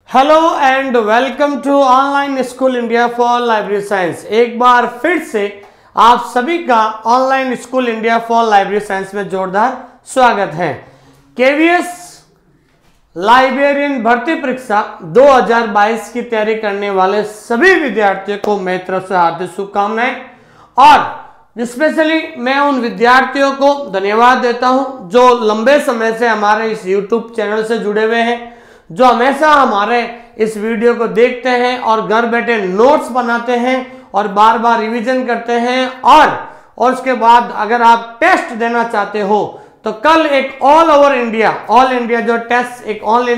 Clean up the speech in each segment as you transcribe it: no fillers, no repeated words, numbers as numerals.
Hello and welcome to online school India for library science. एक बार फिर से आप सभी का online school India for library science में जोरदार स्वागत है। केवीएस लाइब्रेरियन भर्ती परीक्षा 2022 की तैयारी करने वाले सभी विद्यार्थियों को मेरी तरफ से हार्दिक शुभकामनाएं और स्पेशली मैं उन विद्यार्थियों को धन्यवाद देता हूं जो लंबे समय से हमारे इस यूट्यूब चैनल से जुड़े हुए हैं, जो हमेशा हमारे इस वीडियो को देखते हैं और घर बैठे नोट्स बनाते हैं और बार बार रिवीजन करते हैं और उसके बाद अगर आप टेस्ट देना चाहते हो तो कल एक ऑल इंडिया जो टेस्ट ऑल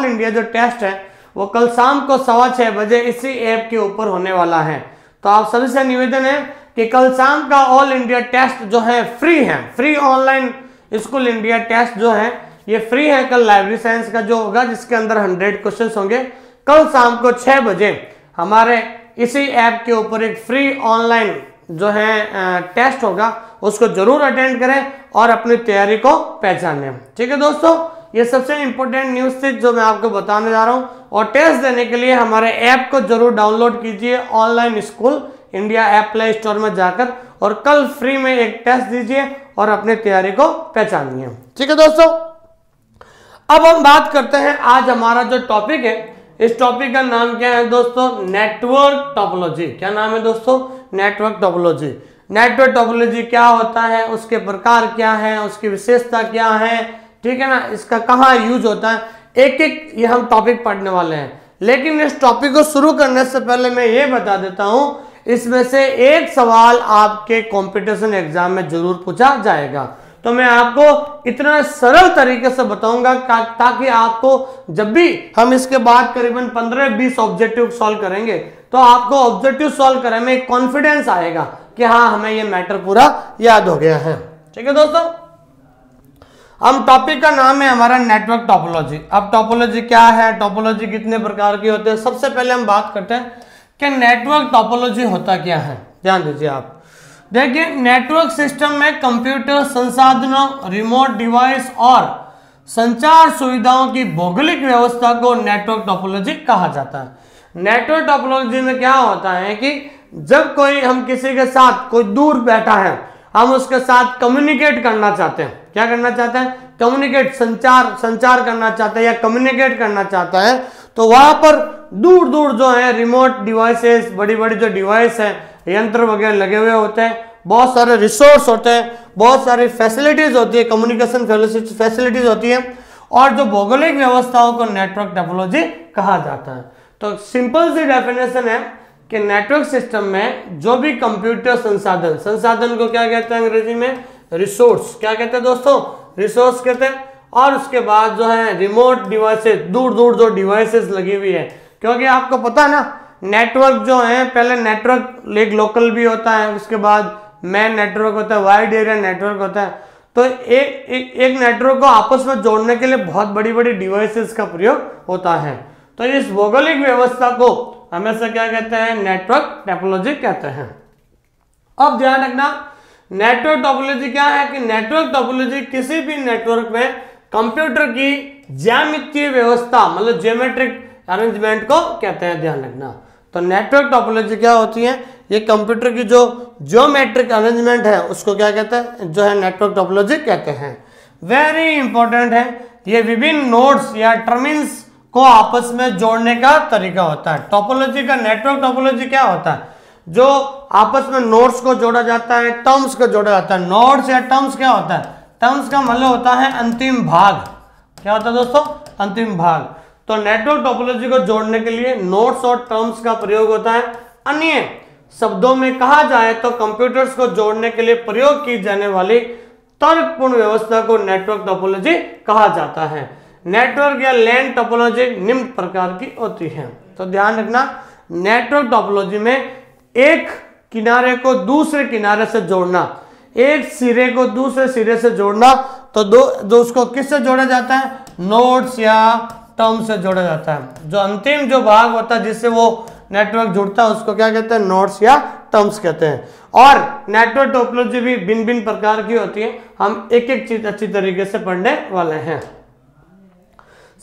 इंडिया जो टेस्ट है वो कल शाम को 6:15 बजे इसी ऐप के ऊपर होने वाला है। तो आप सभी से निवेदन है कि कल शाम का ऑल इंडिया टेस्ट जो है free online school India test जो है ये फ्री है। कल लाइब्रेरी साइंस का जो होगा जिसके अंदर 100 क्वेश्चंस होंगे, कल शाम को 6 बजे हमारे इसी ऐप के ऊपर एक फ्री ऑनलाइन जो है टेस्ट होगा, उसको जरूर अटेंड करें और अपनी तैयारी को पहचानें। ठीक है दोस्तों, ये सबसे इंपॉर्टेंट न्यूज थी जो मैं आपको बताने जा रहा हूँ। और टेस्ट देने के लिए हमारे ऐप को जरूर डाउनलोड कीजिए online school India app play store में जाकर और कल फ्री में एक टेस्ट दीजिए और अपनी तैयारी को पहचानिए। ठीक है दोस्तों, अब हम बात करते हैं आज हमारा जो टॉपिक है, इस टॉपिक का नाम क्या है दोस्तों? Network topology. क्या नाम है दोस्तों? Network topology. नेटवर्क टोपोलॉजी क्या होता है, उसके प्रकार क्या है, उसकी विशेषता क्या है, ठीक है ना, इसका कहाँ यूज होता है, एक एक ये हम टॉपिक पढ़ने वाले हैं। लेकिन इस टॉपिक को शुरू करने से पहले मैं ये बता देता हूं, इसमें से एक सवाल आपके कंपटीशन एग्जाम में जरूर पूछा जाएगा। तो मैं आपको इतना सरल तरीके से बताऊंगा ताकि आपको जब भी हम इसके बाद करीबन 15-20 ऑब्जेक्टिव सॉल्व करेंगे तो आपको ऑब्जेक्टिव सॉल्व करने में एक कॉन्फिडेंस आएगा कि हाँ हमें ये मैटर पूरा याद हो गया है। ठीक है दोस्तों, हम टॉपिक का नाम है हमारा नेटवर्क टोपोलॉजी। अब टोपोलॉजी क्या है, टोपोलॉजी कितने प्रकार की होते हैं, सबसे पहले हम बात करते हैं कि नेटवर्क टोपोलॉजी होता क्या है। ध्यान दीजिए आप, देखिए नेटवर्क सिस्टम में कंप्यूटर संसाधनों, रिमोट डिवाइस और संचार सुविधाओं की भौगोलिक व्यवस्था को नेटवर्क टोपोलॉजी कहा जाता है। नेटवर्क टोपोलॉजी में क्या होता है कि जब कोई हम किसी के साथ कोई दूर बैठा है, हम उसके साथ कम्युनिकेट करना चाहते हैं। क्या करना चाहते हैं? कम्युनिकेट, संचार करना चाहते हैं या कम्युनिकेट करना चाहता है, तो वहां पर दूर दूर जो है रिमोट डिवाइसेस, बड़ी बड़ी जो डिवाइस है, यंत्र वगैरह लगे हुए होते हैं, बहुत सारे रिसोर्स होते हैं, बहुत सारी फैसिलिटीज होती है, कम्युनिकेशन फैसिलिटीज होती है और जो भौगोलिक व्यवस्थाओं को नेटवर्क टोपोलॉजी कहा जाता है। तो सिंपल सी डेफिनेशन है कि नेटवर्क सिस्टम में जो भी कंप्यूटर संसाधन को क्या कहते हैं अंग्रेजी में? रिसोर्स। क्या कहते हैं दोस्तों? रिसोर्स कहते हैं। और उसके बाद जो है रिमोट डिवाइसेस, दूर दूर जो डिवाइसेस लगी हुई है, क्योंकि आपको पता है ना नेटवर्क जो है, पहले नेटवर्क एक लोकल भी होता है, उसके बाद मैन नेटवर्क होता है, वाइड एरिया नेटवर्क होता है। तो एक नेटवर्क को आपस में जोड़ने के लिए बहुत बड़ी बड़ी डिवाइसेस का प्रयोग होता है। तो इस भौगोलिक व्यवस्था को हमेशा क्या कहते हैं? नेटवर्क टोपोलॉजी कहते हैं। अब ध्यान रखना, नेटवर्क टोपोलॉजी क्या है कि नेटवर्क टोपोलॉजी किसी भी नेटवर्क में कंप्यूटर की ज्यामितीय व्यवस्था, मतलब ज्योमेट्रिक अरेंजमेंट को कहते हैं। ध्यान रखना, तो नेटवर्क टोपोलॉजी क्या होती है? ये कंप्यूटर की जो ज्योमेट्रिक अरेंजमेंट है उसको क्या कहते हैं? जो है नेटवर्क टोपोलॉजी कहते हैं। वेरी इंपॉर्टेंट है, ये विभिन्न नोड्स या टर्मिनल्स को आपस में जोड़ने का तरीका होता है। टोपोलॉजी का, नेटवर्क टोपोलॉजी क्या होता है? जो आपस में नोड्स को जोड़ा जाता है, टर्म्स को जोड़ा जाता है। नोड्स या टर्म्स क्या होता है? टर्म्स का मतलब होता है अंतिम भाग। क्या होता है दोस्तों? अंतिम भाग। तो नेटवर्क टोपोलॉजी को जोड़ने के लिए नोड्स और टर्म्स का प्रयोग होता है। अन्य शब्दों में कहा जाए तो कंप्यूटर्स को जोड़ने के लिए प्रयोग की जाने वाली तर्कपूर्ण व्यवस्था को नेटवर्क टोपोलॉजी कहा जाता है। नेटवर्क या लैन टोपोलॉजी निम्न प्रकार की होती है। तो ध्यान रखना, नेटवर्क टोपोलॉजी में एक किनारे को दूसरे किनारे से जोड़ना, एक सिरे को दूसरे सिरे से जोड़ना, तो दो उसको किससे जोड़ा जाता है? नोड्स या टर्म से जोड़ा जाता है। जो अंतिम जो भाग होता है जिससे वो नेटवर्क जुड़ता है उसको क्या कहते हैं? नोड्स या टर्म्स कहते हैं। और नेटवर्क टोपोलॉजी भी भिन्न भिन्न प्रकार की होती है, हम एक एक चीज अच्छी तरीके से पढ़ने वाले हैं।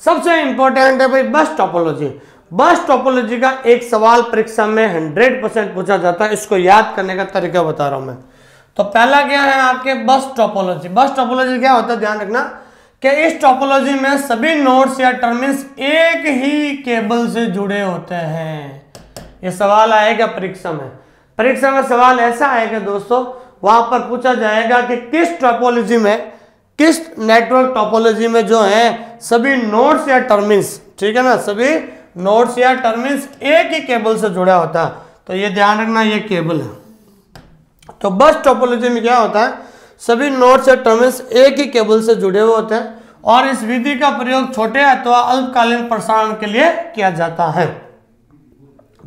सबसे इंपॉर्टेंट है भाई बस टोपोलॉजी। बस टोपोलॉजी का एक सवाल परीक्षा में 100% पूछा जाता है, इसको याद करने का तरीका बता रहा हूं मैं। तो पहला क्या है आपके बस टोपोलॉजी। बस टोपोलॉजी क्या होता है, ध्यान रखना कि इस टोपोलॉजी में सभी नोड्स या टर्मिनल्स एक ही केबल से जुड़े होते हैं। ये सवाल आएगा परीक्षा में। परीक्षा में सवाल ऐसा आएगा दोस्तों, वहां पर पूछा जाएगा कि किस टोपोलॉजी में, किस नेटवर्क टोपोलॉजी में जो है सभी नोड्स या टर्मिनल्स, ठीक है ना, सभी नोड्स या टर्मिनल्स एक ही केबल से जुड़ा होता है। तो ये ध्यान रखना, ये केबल है। तो बस टोपोलॉजी में क्या होता है, सभी नोड्स या टर्मिनल्स एक ही केबल से जुड़े हुए होते हैं और इस विधि का प्रयोग छोटे अथवा अल्पकालीन प्रसारण के लिए किया जाता है।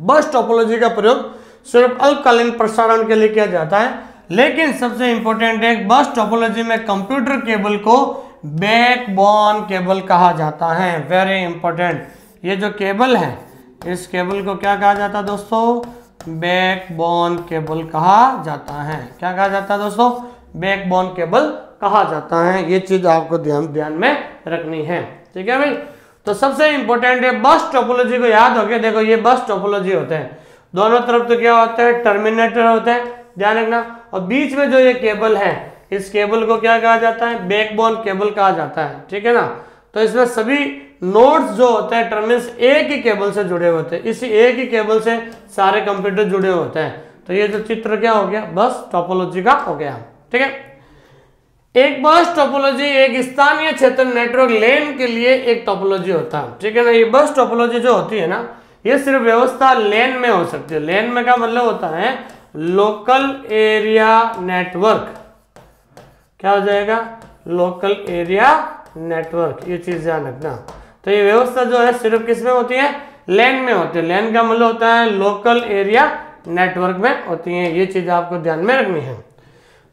बस टोपोलॉजी का प्रयोग सिर्फ अल्पकालीन प्रसारण के लिए किया जाता है, लेकिन सबसे इंपॉर्टेंट है बस टोपोलॉजी में कंप्यूटर केबल को बैकबोन केबल कहा जाता है। वेरी इंपॉर्टेंट, ये जो केबल है इस केबल को क्या कहा जाता है दोस्तों, बैकबोन केबल कहा जाता है। क्या कहा जाता है दोस्तों, बैकबोन केबल कहा जाता है। ये चीज आपको ध्यान में रखनी है, ठीक है भाई। तो सबसे इंपॉर्टेंट है बस टोपोलॉजी को याद हो गया। देखो ये बस टोपोलॉजी होते हैं, दोनों तरफ तो क्या होता है, टर्मिनेटर होते हैं, ध्यान रखना। और बीच में जो ये केबल है इस केबल को क्या कहा जाता है, बैकबोन केबल कहा जाता है, ठीक है ना। तो इसमें सभी नोड्स जो होते हैं टर्मिनल्स एक ही केबल से जुड़े होते हैं, इसी एक ही केबल से सारे कंप्यूटर जुड़े होते हैं। तो ये जो चित्र क्या हो गया, बस टोपोलॉजी का हो गया, ठीक है। एक बस टोपोलॉजी एक स्थानीय क्षेत्र नेटवर्क लेन के लिए एक टोपोलॉजी होता है, ठीक है ना। ये बस टोपोलॉजी जो होती है ना, ये सिर्फ व्यवस्था लेन में हो सकती है। लेन में का मतलब होता है लोकल एरिया नेटवर्क। क्या हो जाएगा, लोकल एरिया नेटवर्क, ये चीज ध्यान रखना। तो ये व्यवस्था जो है सिर्फ किस में होती है, लेन में होती है। लेन का मतलब होता है लोकल एरिया नेटवर्क में होती है, ये चीज आपको ध्यान में रखनी है।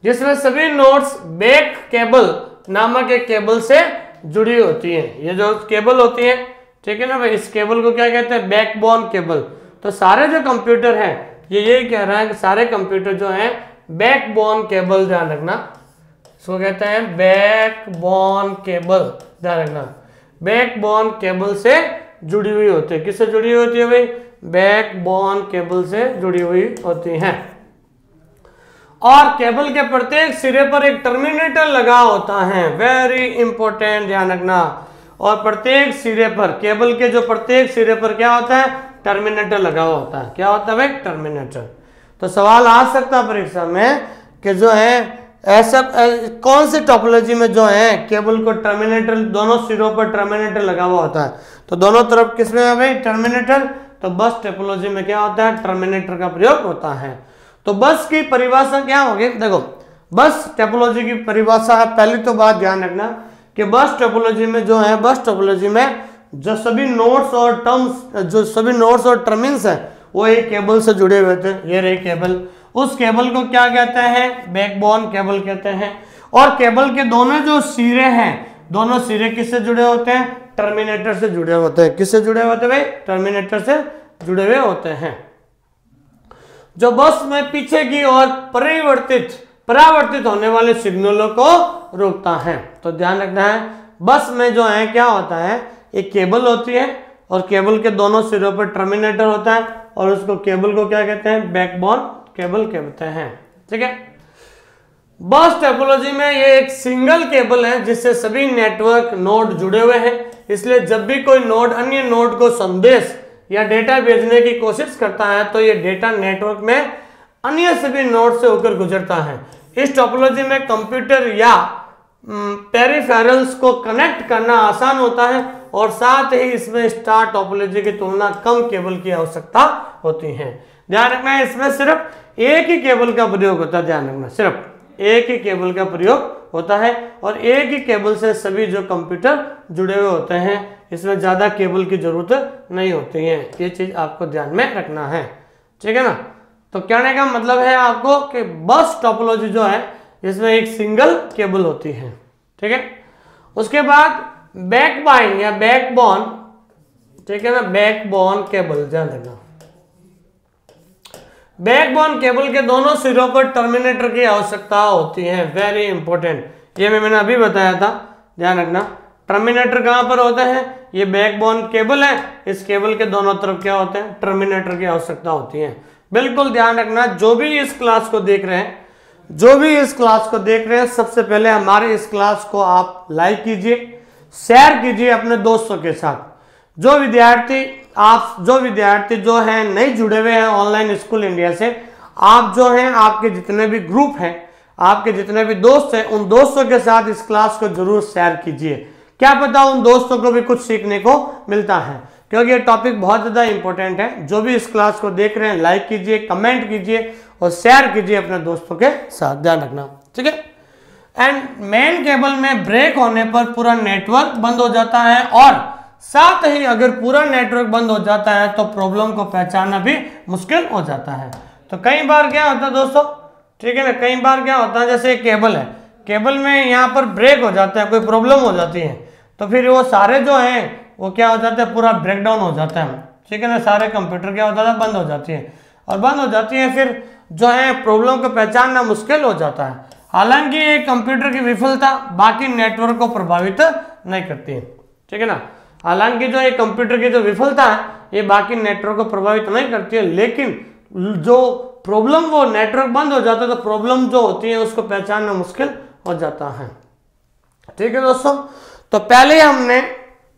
जिसमें सभी नोड्स बैक केबल नामक एक केबल से जुड़ी होती है। ये जो केबल होती है, ठीक है ना भाई, इस केबल को क्या कहते हैं, बैकबोन केबल। तो सारे जो कंप्यूटर हैं ये यही कह रहा है कि सारे कंप्यूटर जो हैं बैकबोन केबल, ध्यान रखना, इसको कहते हैं बैकबोन केबल, ध्यान रखना, बैकबोन केबल से जुड़ी हुई होती है। किससे जुड़ी हुई होती है भाई, बैकबोन केबल से जुड़ी हुई होती हैं। और केबल के प्रत्येक सिरे पर एक टर्मिनेटर लगा होता है। वेरी इंपॉर्टेंट, ध्यान रखना। और प्रत्येक सिरे पर, केबल के जो प्रत्येक सिरे पर क्या होता है, टर्मिनेटर लगा हुआ होता है। क्या होता है भाई, टर्मिनेटर। तो सवाल आ सकता है परीक्षा में कि जो है ऐसा कौन सी टोपोलॉजी में जो है केबल को टर्मिनेटर, दोनों सिरों पर टर्मिनेटर लगा हुआ होता है। तो दोनों तरफ किसमें है भाई, टर्मिनेटर। तो बस टोपोलॉजी में क्या होता है, टर्मिनेटर का प्रयोग होता है। तो बस की परिभाषा क्या होगी, देखो बस टोपोलॉजी की परिभाषा है। पहली तो बात ध्यान रखना कि बस टोपोलॉजी में जो है, बस टोपोलॉजी में जो सभी नोड्स और टर्म्स, जो सभी नोड्स और टर्मिनल्स हैं वो एक केबल से जुड़े हुए थे। ये रही केबल, उस केबल को क्या कहते हैं, बैकबोन केबल कहते हैं। और केबल के दोनों जो सिरे हैं, दोनों सिरे किससे जुड़े होते हैं, टर्मिनेटर से जुड़े होते हैं। किससे जुड़े होते हैं भाई, टर्मिनेटर से जुड़े हुए होते हैं, जो बस में पीछे की ओर परावर्तित होने वाले सिग्नलों को रोकता है। तो ध्यान रखना है, बस में जो है क्या होता है, एक केबल होती है और केबल के दोनों सिरों पर टर्मिनेटर होता है और उसको केबल को क्या कहते हैं, बैकबोन केबल कहते हैं, ठीक है। बस टोपोलॉजी में ये एक सिंगल केबल है जिससे सभी नेटवर्क नोड जुड़े हुए हैं। इसलिए जब भी कोई नोड अन्य नोड को संदेश या डेटा भेजने की कोशिश करता है तो ये डेटा नेटवर्क में अन्य सभी नोड से होकर गुजरता है। इस टोपोलॉजी में कंप्यूटर या पेरिफेरल्स को कनेक्ट करना आसान होता है और साथ ही इसमें स्टार टोपोलॉजी की तुलना कम केबल की आवश्यकता होती है। ध्यान रखना है, इसमें सिर्फ एक ही केबल का प्रयोग होता है। ध्यान रखना, सिर्फ एक ही केबल का प्रयोग होता है और एक ही केबल से सभी जो कंप्यूटर जुड़े हुए होते हैं। इसमें ज्यादा केबल की जरूरत नहीं होती है, ये चीज आपको ध्यान में रखना है, ठीक है ना। तो कहने का मतलब है आपको कि बस टोपोलॉजी जो है इसमें एक सिंगल केबल होती है, ठीक है। उसके बाद बैकबाइन या बैकबोन, ठीक है ना, बैकबोन केबल, ध्यान रखना, बैकबोन केबल के दोनों सिरों पर टर्मिनेटर की आवश्यकता होती है। वेरी इंपॉर्टेंट, ये मैंने अभी बताया था, ध्यान रखना। टर्मिनेटर कहाँ पर होते हैं? ये बैकबोन केबल है, इस केबल के दोनों तरफ क्या होते हैं? टर्मिनेटर की आवश्यकता होती है। बिल्कुल ध्यान रखना, जो भी इस क्लास को देख रहे हैं, सबसे पहले हमारे इस क्लास को आप लाइक कीजिए, शेयर कीजिए अपने दोस्तों के साथ। जो विद्यार्थी जो हैं नहीं जुड़े हुए हैं ऑनलाइन स्कूल इंडिया से, आप जो हैं, आपके जितने भी ग्रुप हैं, आपके जितने भी दोस्त हैं, उन दोस्तों के साथ इस क्लास को जरूर शेयर कीजिए। क्या पता उन दोस्तों को भी कुछ सीखने को मिलता है, क्योंकि ये टॉपिक बहुत ज़्यादा इंपॉर्टेंट है। जो भी इस क्लास को देख रहे हैं, लाइक कीजिए, कमेंट कीजिए और शेयर कीजिए अपने दोस्तों के साथ, ध्यान रखना, ठीक है। एंड मेन केबल में ब्रेक होने पर पूरा नेटवर्क बंद हो जाता है, और साथ ही अगर पूरा नेटवर्क बंद हो जाता है तो प्रॉब्लम को पहचानना भी मुश्किल हो जाता है। तो कई बार क्या होता है दोस्तों, ठीक है ना, कई बार क्या होता है, जैसे केबल है, केबल में यहाँ पर ब्रेक हो जाता है, कोई प्रॉब्लम हो जाती है, तो फिर वो सारे जो हैं वो क्या हो जाता है, पूरा ब्रेकडाउन हो जाता है, ठीक है ना। सारे कंप्यूटर क्या होता है, बंद हो जाती है, और बंद हो जाती है फिर जो है प्रॉब्लम को पहचानना मुश्किल हो जाता है। हालांकि ये कंप्यूटर की विफलता बाकी नेटवर्क को प्रभावित नहीं करती है, ठीक है ना। हालांकि जो ये कंप्यूटर की जो विफलता है ये बाकी नेटवर्क को प्रभावित नहीं करती है, लेकिन जो प्रॉब्लम वो नेटवर्क बंद हो जाता है तो प्रॉब्लम जो होती है उसको पहचानना मुश्किल हो जाता है, ठीक है दोस्तों। तो पहले हमने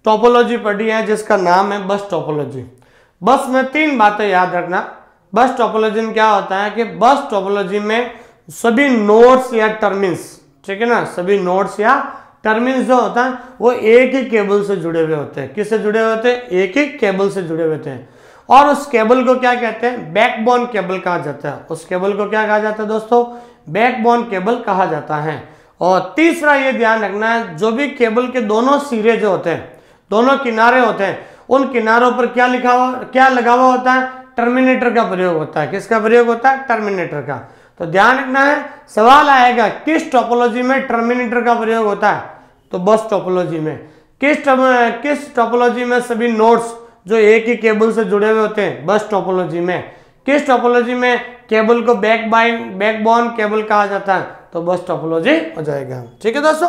टोपोलॉजी पढ़ी है जिसका नाम है बस टोपोलॉजी। बस में 3 बातें याद रखना। बस टोपोलॉजी में क्या होता है कि बस टोपोलॉजी में सभी नोड्स या टर्मिनस, ठीक है ना, सभी नोड्स या टर्मिनस जो होता है वो एक ही केबल से जुड़े हुए होते हैं। किससे जुड़े हुए होते हैं? एक ही केबल से जुड़े हुए होते हैं, और उस केबल को क्या कहते हैं? बैकबोन केबल कहा जाता है। उस केबल को क्या कहा जाता है दोस्तों? बैकबोन केबल कहा जाता है। और तीसरा ये ध्यान रखना है, जो भी केबल के दोनों सिरे जो होते हैं, दोनों किनारे होते हैं, उन किनारों पर क्या लगा हुआ होता है? टर्मिनेटर का प्रयोग होता है। किसका प्रयोग होता है? टर्मिनेटर का। तो ध्यान रखना है, सवाल आएगा किस टोपोलॉजी में टर्मिनेटर का प्रयोग होता है? तो बस टोपोलॉजी में। किस टोपोलॉजी में सभी नोड्स जो एक ही केबल से जुड़े हुए होते हैं? बस टोपोलॉजी में। किस टोपोलॉजी में केबल को बैकबोन केबल कहा जाता है? तो बस टोपोलॉजी हो जाएगा, ठीक है दोस्तों।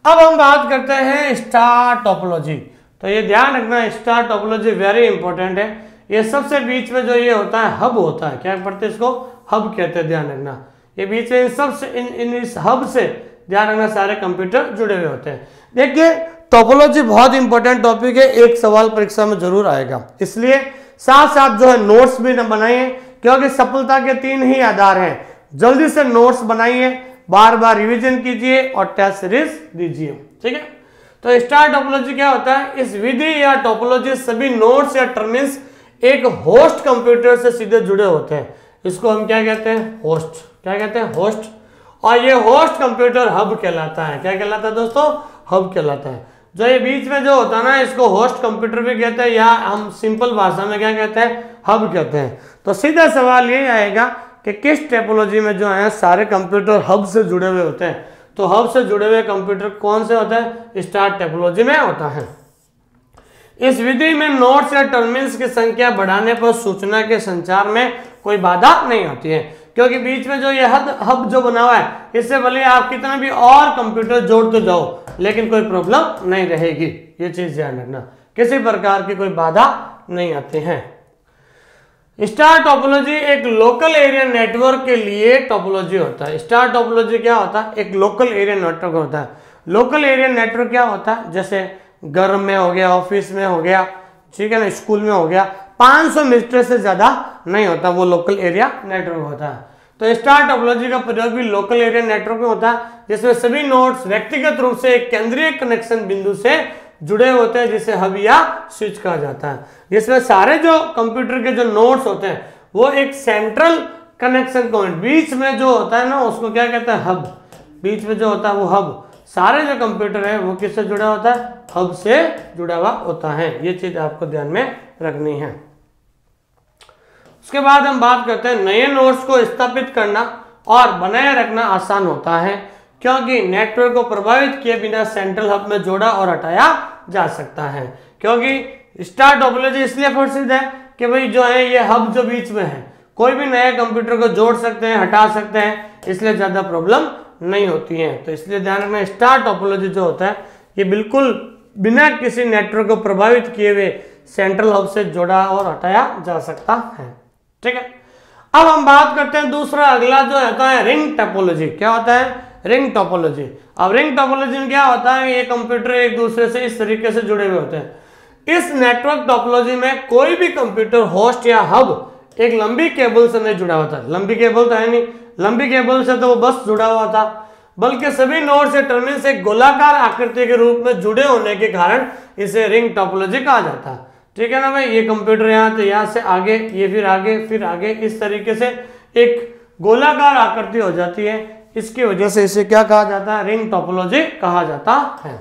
अब हम बात करते हैं स्टार टोपोलॉजी। तो ये ध्यान रखना, स्टार टोपोलॉजी वेरी इंपॉर्टेंट है। ये सबसे बीच में जो ये होता है हब होता है, क्या पढ़ते हैं इसको? हब कहते हैं, ध्यान रखना। ये बीच में इस हब से ध्यान रखना सारे कंप्यूटर जुड़े हुए होते हैं। देखिए टोपोलॉजी बहुत इंपॉर्टेंट टॉपिक है, एक सवाल परीक्षा में जरूर आएगा, इसलिए साथ साथ जो है नोट्स भी न बनाइए, क्योंकि सफलता के 3 ही आधार हैं। जल्दी से नोट्स बनाइए, बार बार रिवीजन कीजिए और टेस्ट सीरीज दीजिए, ठीक है। तो स्टार टोपोलॉजी क्या होता है? इस विधि या टोपोलॉजी सभी नोड्स या टर्मिनस एक होस्ट कंप्यूटर से सीधे जुड़े होते हैं। इसको हम क्या कहते हैं? होस्ट। क्या कहते हैं? होस्ट। और ये होस्ट कंप्यूटर हब कहलाता है। क्या कहलाता है दोस्तों? हब कहलाता है। जो ये बीच में जो होता है ना, इसको होस्ट कंप्यूटर भी कहते हैं, या हम सिंपल भाषा में क्या कहते हैं? हब कहते हैं। तो सीधा सवाल ये आएगा कि किस टोपोलॉजी में जो है सारे कंप्यूटर हब से जुड़े हुए होते हैं? तो हब से जुड़े हुए कंप्यूटर कौन से होते हैं? स्टार टोपोलॉजी में होता है। इस विधि में नोड्स या टर्मिनल्स की संख्या बढ़ाने पर सूचना के संचार में कोई बाधा नहीं होती है, क्योंकि बीच में जो ये हब जो बना हुआ है, इससे भले आप कितना भी और कंप्यूटर जोड़ते जाओ लेकिन कोई प्रॉब्लम नहीं रहेगी। ये चीज ध्यान रखना, किसी प्रकार की कोई बाधा नहीं आती है। स्टार टोपोलॉजी एक लोकल एरिया नेटवर्क के लिए टोपोलॉजी होता है। स्टार टोपोलॉजी क्या होता है? एक लोकल एरिया नेटवर्क होता है। लोकल एरिया नेटवर्क क्या होता है? जैसे घर में हो गया, ऑफिस में हो गया, ठीक है ना, स्कूल में हो गया, 500 मीटर से ज्यादा नहीं होता, वो लोकल एरिया नेटवर्क होता है। तो स्टार टोपोलॉजी का प्रयोग भी लोकल एरिया नेटवर्क में होता है, जिसमें सभी नोड्स व्यक्तिगत रूप से एक केंद्रीय कनेक्शन बिंदु से जुड़े होते हैं, जिसे हब या स्विच कहा जाता है। जिसमें सारे जो कंप्यूटर के जो नोड्स होते हैं वो एक सेंट्रल कनेक्शन पॉइंट बीच में जो होता है ना, उसको क्या कहते हैं? हब। बीच में जो होता है वो हब। सारे जो कंप्यूटर है वो किससे जुड़ा होता है? हब से जुड़ा हुआ होता है। ये चीज आपको ध्यान में रखनी है। उसके बाद हम बात करते हैं, नए नोड्स को स्थापित करना और बनाए रखना आसान होता है, क्योंकि नेटवर्क को प्रभावित किए बिना सेंट्रल हब में जोड़ा और हटाया जा सकता है। क्योंकि स्टार टोपोलॉजी इसलिए प्रसिद्ध है कि भाई जो है ये हब जो बीच में है, कोई भी नए कंप्यूटर को जोड़ सकते हैं, हटा सकते हैं, इसलिए ज्यादा प्रॉब्लम नहीं होती है। तो इसलिए ध्यान रखना, स्टार टोपोलॉजी जो होता है ये बिल्कुल बिना किसी नेटवर्क को प्रभावित किए हुए सेंट्रल हब से जोड़ा और हटाया जा सकता है। ठीक है, अब हम बात करते हैं दूसरा अगला जो होता है रिंग टोपोलॉजी। क्या होता है? Ring topology. अब रिंग टोपोलॉजी में क्या होता है? ये कंप्यूटर एक दूसरे से इस तरीके से जुड़े हुए होते हैं। इस नेटवर्क टोपोलॉजी में कोई भी कंप्यूटर होस्ट या हब एक लंबी केबल से नहीं जुड़ा होता। लंबी केबल तो है नहीं, लंबी केबल से तो वो बस जुड़ा हुआ था, बल्कि सभी नोड से टर्मिनल से गोलाकार आकृति के रूप में जुड़े होने के कारण इसे रिंग टोपोलॉजी कहा जाता है। ठीक है ना भाई, ये कंप्यूटर यहाँ तो यहाँ से आगे, ये फिर आगे, फिर आगे, इस तरीके से एक गोलाकार आकृति हो जाती है। इसकी वजह से इसे क्या कहा जाता है? रिंग टोपोलॉजी कहा जाता है।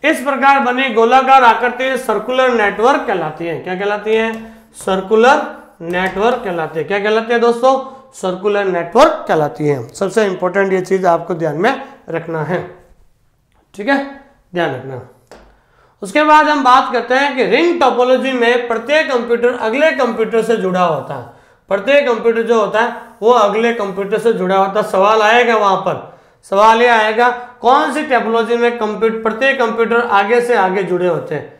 इस प्रकार बनी गोलाकार आकृति सर्कुलर नेटवर्क कहलाती है। क्या कहलाती है? सर्कुलर नेटवर्क कहलाती है। क्या कहलाती है दोस्तों? सर्कुलर नेटवर्क कहलाती है। सबसे इंपॉर्टेंट ये चीज आपको ध्यान में रखना है। ठीक है, ध्यान रखना। उसके बाद हम बात करते हैं कि रिंग टोपोलॉजी में प्रत्येक कंप्यूटर अगले कंप्यूटर से जुड़ा होता है। प्रत्येक कंप्यूटर जो होता है वो अगले कंप्यूटर से जुड़ा होता है। सवाल आएगा वहां पर, सवाल ये आएगा कौन सी टोपोलॉजी में प्रत्येक कंप्यूटर आगे से आगे जुड़े होते हैं?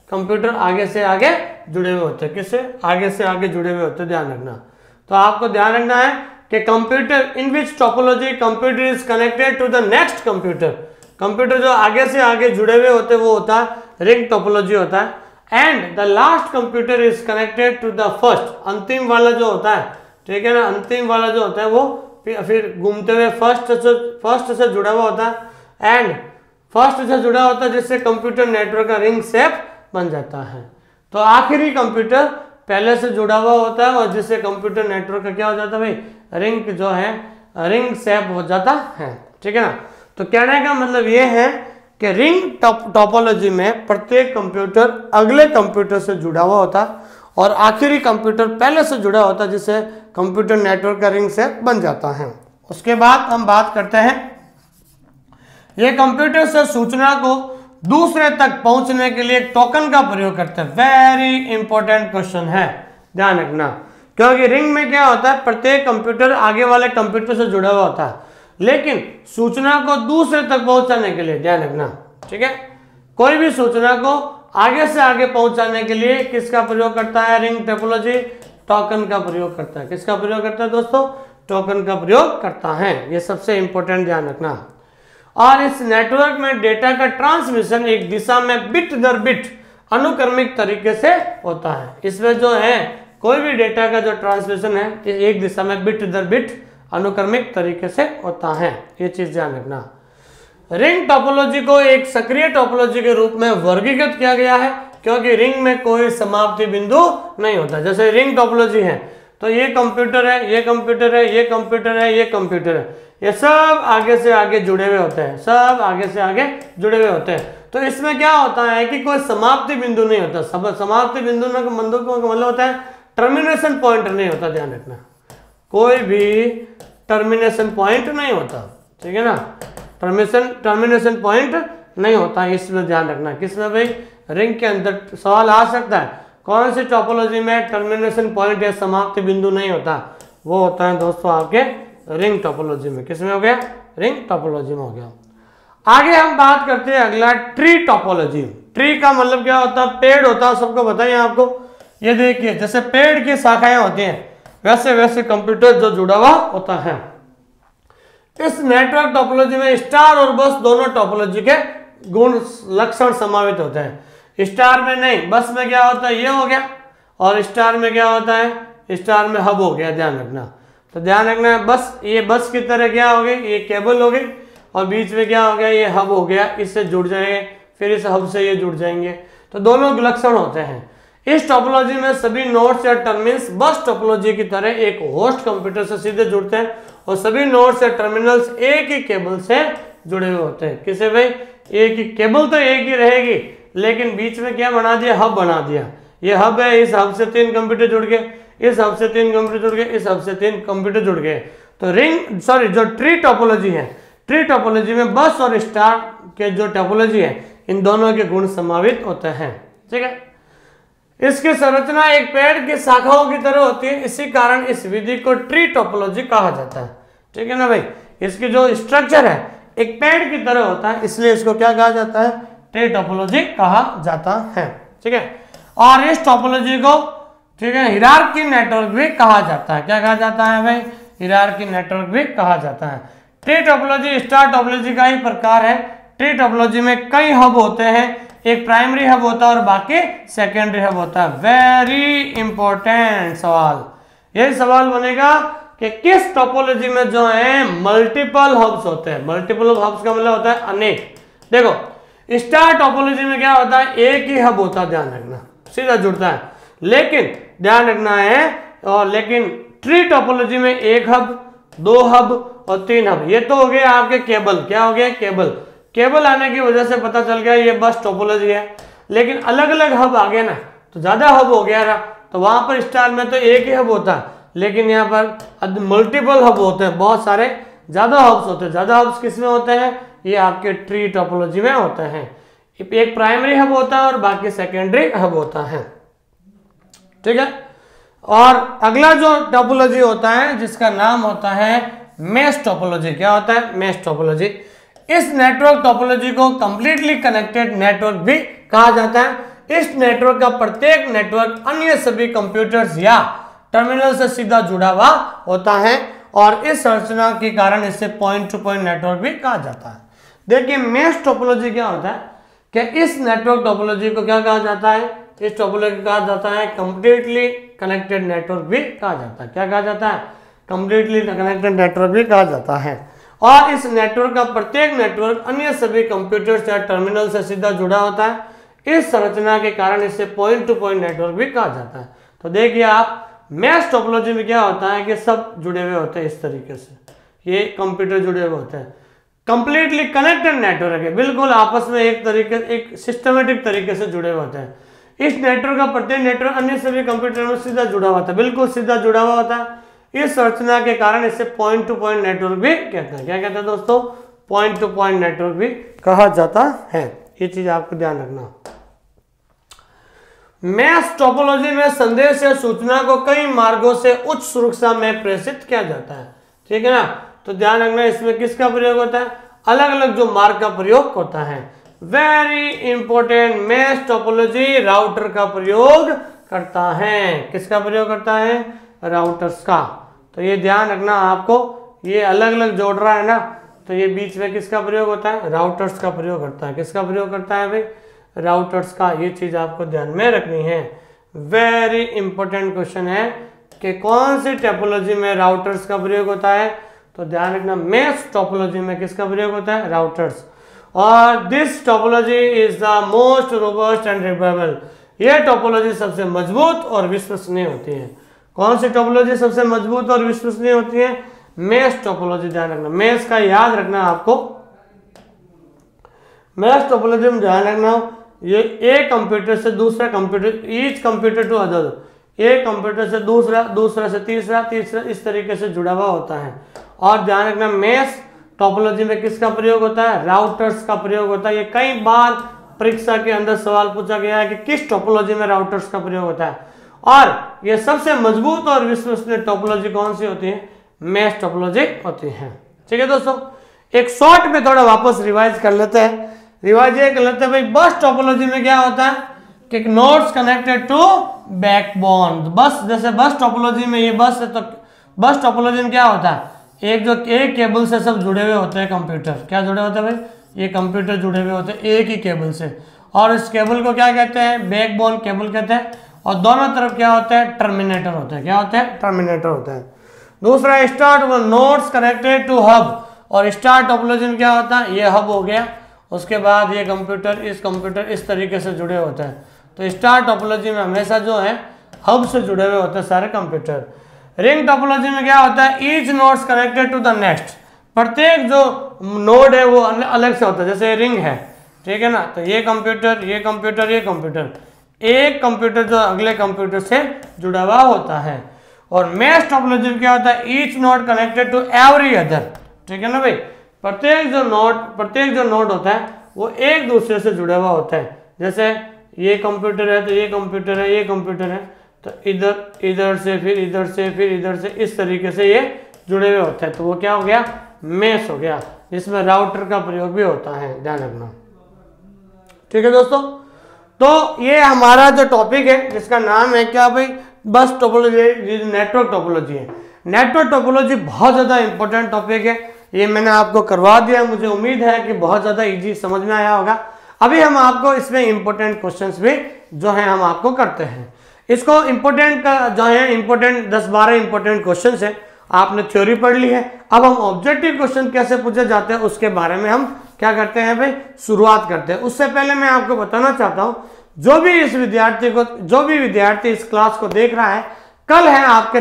कंप्यूटर आगे से आगे जुड़े हुए होते हैं। किससे? आगे से आगे जुड़े हुए होते हैं। ध्यान रखना। तो आपको ध्यान रखना है कि computer in which topology computer is connected to the next computer. Computer जो आगे से आगे जुड़े हुए होते हैं वो होता है रिंग टोपोलॉजी होता है। And the last computer is connected to the first. अंतिम वाला जो होता है, ठीक है ना, अंतिम वाला जो होता है वो फिर घूमते हुए फर्स्ट से जुड़ा हुआ होता है। एंड फर्स्ट से जुड़ा होता है जिससे कंप्यूटर नेटवर्क का रिंग शेप बन जाता है। तो आखिरी कंप्यूटर पहले से जुड़ा हुआ होता है और जिससे कंप्यूटर नेटवर्क का क्या हो जाता है भाई? रिंग जो है रिंग शेप हो जाता है। ठीक है ना। तो कहने का मतलब ये है कि रिंग टोपोलॉजी में प्रत्येक कंप्यूटर अगले कंप्यूटर से जुड़ा हुआ होता है और आखिरी कंप्यूटर पहले से जुड़ा होता है जिससे कंप्यूटर नेटवर्क का रिंग शेप बन जाता है। उसके बाद हम बात करते हैं ये कंप्यूटर से सूचना को दूसरे तक पहुंचने के लिए एक टोकन का प्रयोग करते हैं। वेरी इंपॉर्टेंट क्वेश्चन है, ध्यान रखना। क्योंकि रिंग में क्या होता है? प्रत्येक कंप्यूटर आगे वाले कंप्यूटर से जुड़ा हुआ होता है, लेकिन सूचना को दूसरे तक पहुंचाने के लिए, ध्यान रखना, ठीक है, कोई भी सूचना को आगे से आगे पहुंचाने के लिए किसका प्रयोग करता है रिंग टोपोलॉजी? टोकन का प्रयोग करता है। किसका प्रयोग करता है दोस्तों? टोकन का प्रयोग करता है। ये सबसे इंपॉर्टेंट ध्यान रखना। और इस नेटवर्क में डेटा का ट्रांसमिशन एक दिशा में बिट दर बिट अनुक्रमिक तरीके से होता है। इसमें जो है कोई भी डेटा का जो ट्रांसमिशन है एक दिशा में बिट दर बिट अनुक्रमिक तरीके से होता है। ये चीज ध्यान रखना। रिंग टोपोलॉजी को एक सक्रिय टोपोलॉजी के रूप में वर्गीकृत किया गया है क्योंकि रिंग में कोई समाप्ति बिंदु नहीं होता। जैसे रिंग टोपोलॉजी है तो ये कंप्यूटर है, ये कंप्यूटर है, ये कंप्यूटर है, ये कंप्यूटर है, ये सब आगे से आगे जुड़े हुए होते हैं, सब आगे से आगे जुड़े हुए होते हैं। तो इसमें क्या होता है कि कोई समाप्ति बिंदु नहीं होता। समाप्ति बिंदु का मतलब होता है टर्मिनेशन पॉइंट नहीं होता। ध्यान रखना, कोई भी टर्मिनेशन पॉइंट नहीं होता। ठीक है ना, टर्मिनेशन पॉइंट नहीं होता, इसमें ध्यान रखना। किसमें भाई? रिंग के अंदर सवाल आ सकता है कौन सी टोपोलॉजी में टर्मिनेशन पॉइंट या समाप्ति बिंदु नहीं होता? वो होता है दोस्तों आपके रिंग टोपोलॉजी में। किसमें हो गया? रिंग टोपोलॉजी में हो गया। आगे हम बात करते हैं अगला ट्री टोपोलॉजी। ट्री का मतलब क्या होता है? पेड़ होता है, सबको बताइए आपको। ये देखिए जैसे पेड़ की शाखाएं होती हैं वैसे वैसे कंप्यूटर जो जुड़ा हुआ होता है। इस नेटवर्क टोपोलॉजी में स्टार और बस दोनों टोपोलॉजी के गुण लक्षण समावित होते हैं। स्टार में नहीं, बस में क्या होता है? ये हो गया। और स्टार में क्या होता है? स्टार में हब हो गया। ध्यान रखना। तो ध्यान रखना है बस, ये बस की तरह क्या हो गई? ये केबल हो गई और बीच में क्या हो गया? ये हब हो गया। इससे जुड़ जाएंगे, फिर इस हब से ये जुड़ जाएंगे। तो दोनों लक्षण होते हैं। इस टोपोलॉजी में सभी नोड्स या टर्मिनल्स बस टोपोलॉजी की तरह एक होस्ट कंप्यूटर से सीधे जुड़ते हैं और सभी नोड्स या टर्मिनल्स एक ही केबल से जुड़े हुए होते हैं। किसे भाई? एक ही केबल तो एक ही रहेगी, लेकिन बीच में क्या बना दिया? हब बना दिया। ये हब है, इस हब से 3 कंप्यूटर जुड़ गए, इस हब से 3 कंप्यूटर जुड़ गए, इस हब से 3 कंप्यूटर जुड़ गए। तो जो ट्री टोपोलॉजी है, ट्री टोपोलॉजी में बस और स्टार के जो टोपोलॉजी है इन दोनों के गुण समावित होते हैं। ठीक है, इसकी संरचना एक पेड़ की शाखाओं की तरह होती है, इसी कारण इस विधि को ट्री टोपोलॉजी कहा जाता है। ठीक है ना भाई, इसकी जो स्ट्रक्चर है एक पेड़ की तरह होता है, इसलिए इसको क्या कहा जाता है? ट्री टोपोलॉजी कहा जाता है। ठीक है, और इस टोपोलॉजी को, ठीक है, हिरार्की नेटवर्क भी कहा जाता है। क्या कहा जाता है भाई? हिरार्की नेटवर्क भी कहा जाता है। ट्री टोपोलॉजी स्टार टोपोलॉजी का ही प्रकार है। ट्री टोपोलॉजी में कई हब होते हैं, एक प्राइमरी हब होता है और बाकी सेकेंडरी हब होता है। वेरी इंपॉर्टेंट सवाल, यही सवाल बनेगा कि किस टोपोलॉजी में जो है मल्टीपल हब्स होते हैं। मल्टीपल हब्स का मतलब होता है अनेक। देखो स्टार टोपोलॉजी में क्या होता है, एक ही हब होता है, ध्यान रखना, सीधा जुड़ता है, लेकिन ध्यान रखना है, और लेकिन ट्री टोपोलॉजी में एक हब, दो हब और तीन हब। ये तो हो गए आपके केबल। क्या हो गया? केबल। केबल आने की वजह से पता चल गया ये बस टोपोलॉजी है, लेकिन अलग अलग हब आ गए ना, तो ज्यादा हब हो गया ना, तो वहां पर स्टार में तो एक ही हब होता है, लेकिन यहाँ पर मल्टीपल हब होते हैं, बहुत सारे ज्यादा हब्स होते हैं। ज्यादा हब्स किस में होते हैं? ये आपके ट्री टोपोलॉजी में होते हैं। एक प्राइमरी हब होता है और बाकी सेकेंडरी हब होता है। ठीक है, और अगला जो टोपोलॉजी होता है जिसका नाम होता है मेश टोपोलॉजी। क्या होता है? Mesh topology. इस नेटवर्क टोपोलॉजी को कंप्लीटली कनेक्टेड नेटवर्क भी कहा जाता है। इस नेटवर्क का प्रत्येक नेटवर्क अन्य सभी कंप्यूटर्स या टर्मिनल से सीधा जुड़ा हुआ होता है, और इस संरचना के कारण इसे पॉइंट टू पॉइंट नेटवर्क भी कहा जाता है। देखिए मेश टोपोलॉजी क्या होता है कि इस नेटवर्क टोपोलॉजी को क्या कहा जाता है? इस टोपोलॉजी कहा जाता है कंप्लीटली कनेक्टेड नेटवर्क भी कहा जाता है। क्या कहा जाता है? कंप्लीटली कनेक्टेड नेटवर्क भी कहा जाता है। और इस नेटवर्क का प्रत्येक नेटवर्क अन्य सभी कंप्यूटर्स या टर्मिनल से सीधा जुड़ा होता है। इस संरचना के कारण इसे पॉइंट टू पॉइंट नेटवर्क भी कहा जाता है। तो देखिए आप, मैश टोपोलॉजी में क्या होता है कि सब जुड़े हुए होते हैं इस तरीके से, ये कंप्यूटर जुड़े हुए होते हैं, कंप्लीटली कनेक्टेड नेटवर्क है, बिल्कुल आपस में एक सिस्टमेटिक तरीके से जुड़े हुए होते हैं। इस नेटवर्क का प्रत्येक नेटवर्क अन्य सभी कंप्यूटर में सीधा जुड़ा हुआ था, बिल्कुल सीधा जुड़ा हुआ होता है। इस संरचना के कारण इसे पॉइंट टू पॉइंट नेटवर्क भी कहते हैं। क्या कहते हैं दोस्तों? पॉइंट टू पॉइंट नेटवर्क भी कहा जाता है। ये चीज आपको ध्यान रखना। मैश टोपोलॉजी में संदेश या सूचना को कई मार्गों से उच्च सुरक्षा में प्रेषित किया जाता है। ठीक है ना, तो ध्यान रखना इसमें किसका प्रयोग होता है? अलग अलग जो मार्ग का प्रयोग होता है। Very important, mesh topology router का प्रयोग करता है। किसका प्रयोग करता है? राउटर्स का। तो ये ध्यान रखना आपको, ये अलग अलग जोड़ रहा है ना, तो ये बीच में किसका प्रयोग होता है? राउटर्स का प्रयोग करता है। किसका प्रयोग करता है भाई? राउटर्स का। ये चीज आपको ध्यान में रखनी है। वेरी इंपॉर्टेंट क्वेश्चन है कि कौन सी टोपोलॉजी में राउटर्स का प्रयोग होता है? तो ध्यान रखना मैश टोपोलॉजी में किसका प्रयोग होता है? राउटर्स। और this topology is the most robust and reliable. यह टोपोलॉजी सबसे मजबूत और विश्वसनीय होती है। कौन सी टोपोलॉजी सबसे मजबूत और विश्वसनीय होती है? Mesh topology. ध्यान रखना, मैश का याद रखना आपको। मैश टोपोलॉजी में ध्यान रखना, ये एक कंप्यूटर से दूसरा computer, each computer to other, एक कंप्यूटर से दूसरा, दूसरा से तीसरा, तीसरा, इस तरीके से जुड़ा हुआ होता है। और ध्यान रखना मैश टोपोलॉजी में किसका प्रयोग होता है? राउटर्स का प्रयोग होता है। ये कई बार परीक्षा के अंदर सवाल पूछा गया है कि किस टोपोलॉजी में राउटर्स का प्रयोग होता है, और ये सबसे मजबूत और विश्वसनीय टोपोलॉजी कौन सी होती है? मैश टोपोलॉजी होती है। ठीक है दोस्तों, एक शॉर्ट में थोड़ा वापस रिवाइज कर लेते हैं। रिवाइज ये कर लेते हैं भाई, बस टोपोलॉजी में क्या होता है कि नोड्स कनेक्टेड टू बैकबोन। बस, जैसे बस टोपोलॉजी में ये बस है, तो बस टोपोलॉजी में क्या होता है? एक केबल से सब जुड़े हुए होते हैं कंप्यूटर। क्या जुड़े होते हैं भाई? ये कंप्यूटर जुड़े हुए होते हैं एक ही केबल से, और इस केबल को क्या कहते हैं? बैकबोन केबल कहते हैं। और दोनों तरफ क्या होता है? टर्मिनेटर होता है। क्या होता है? टर्मिनेटर होता है। दूसरा star nodes connected to hub, और स्टार टोपोलॉजी में क्या होता है? ये हब हो गया, उसके बाद ये कंप्यूटर इस तरीके से जुड़े होते हैं। तो स्टार टोपोलॉजी में हमेशा जो है हब से जुड़े हुए होते हैं सारे कंप्यूटर। रिंग टोपोलॉजी में क्या होता है? Each nodes connected to the next. प्रत्येक जो नोड है वो अलग से होता है, जैसे रिंग है, ठीक है ना, तो ये कंप्यूटर, ये कंप्यूटर, ये कंप्यूटर, एक कंप्यूटर जो अगले कंप्यूटर से जुड़ा हुआ होता है। और मैश टोपोलॉजी में क्या होता है? Each node connected to every other. ठीक है ना भाई, प्रत्येक जो नोड होता है वो एक दूसरे से जुड़ा हुआ होता है। जैसे ये कंप्यूटर है तो ये कंप्यूटर है, ये कंप्यूटर है, तो इधर से फिर इधर से फिर इधर से, इस तरीके से ये जुड़े हुए होते हैं। तो वो क्या हो गया? मैश हो गया, जिसमें राउटर का प्रयोग भी होता है। ध्यान रखना। ठीक है दोस्तों, तो ये हमारा जो टॉपिक है जिसका नाम है क्या भाई, बस टोपोलॉजी, नेटवर्क टोपोलॉजी है। नेटवर्क टोपोलॉजी बहुत ज़्यादा इंपॉर्टेंट टॉपिक है, ये मैंने आपको करवा दिया, मुझे उम्मीद है कि बहुत ज़्यादा इजी समझ में आया होगा। अभी हम आपको इसमें इंपॉर्टेंट क्वेश्चंस भी जो है हम आपको करते हैं। इसको इंपॉर्टेंट का जो है इंपॉर्टेंट 10-12 इंपॉर्टेंट क्वेश्चंस है, आपने थ्योरी पढ़ ली है। अब हम ऑब्जेक्टिव क्वेश्चन कैसे पूछे जाते हैं उसके बारे में हम क्या करते हैं भाई, शुरुआत करते हैं। उससे पहले मैं आपको बताना चाहता हूँ, जो भी विद्यार्थी इस क्लास को देख रहा है, कल है आपके